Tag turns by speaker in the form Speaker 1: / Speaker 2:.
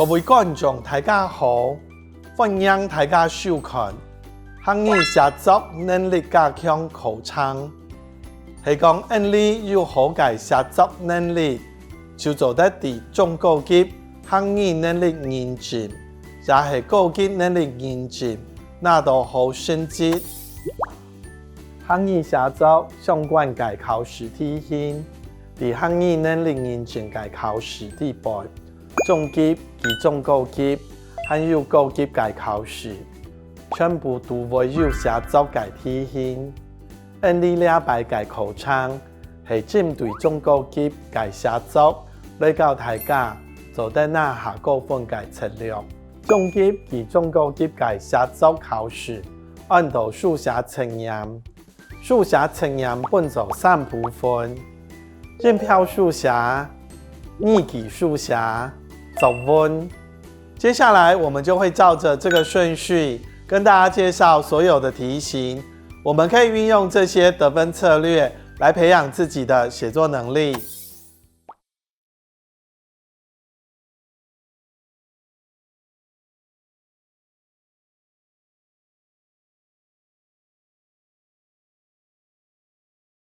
Speaker 1: 各位觀眾大家好，歡迎大家收看漢語寫作能力加強課程。係講你有好嘅寫作能力，就做得啲中高級漢語能力認證，也係高級能力認證，拿到好成績。漢語寫作相關嘅考試題型，喺漢語能力認證嘅考試地步。中級及中高級，還有高級嘅考試，全部都會有寫作嘅題型。你禮拜嘅課程係針對中高級嘅寫作，嚟教大家做得拿下高分嘅策略。中級及中高級嘅寫作考試，按照書寫測驗，書寫測驗分做3部分：卷票書寫、日記書寫。走文，接下來我們就會照着這個順序跟大家介紹所有的題型，我們可以運用這些得分策略來培養自己的寫作能力。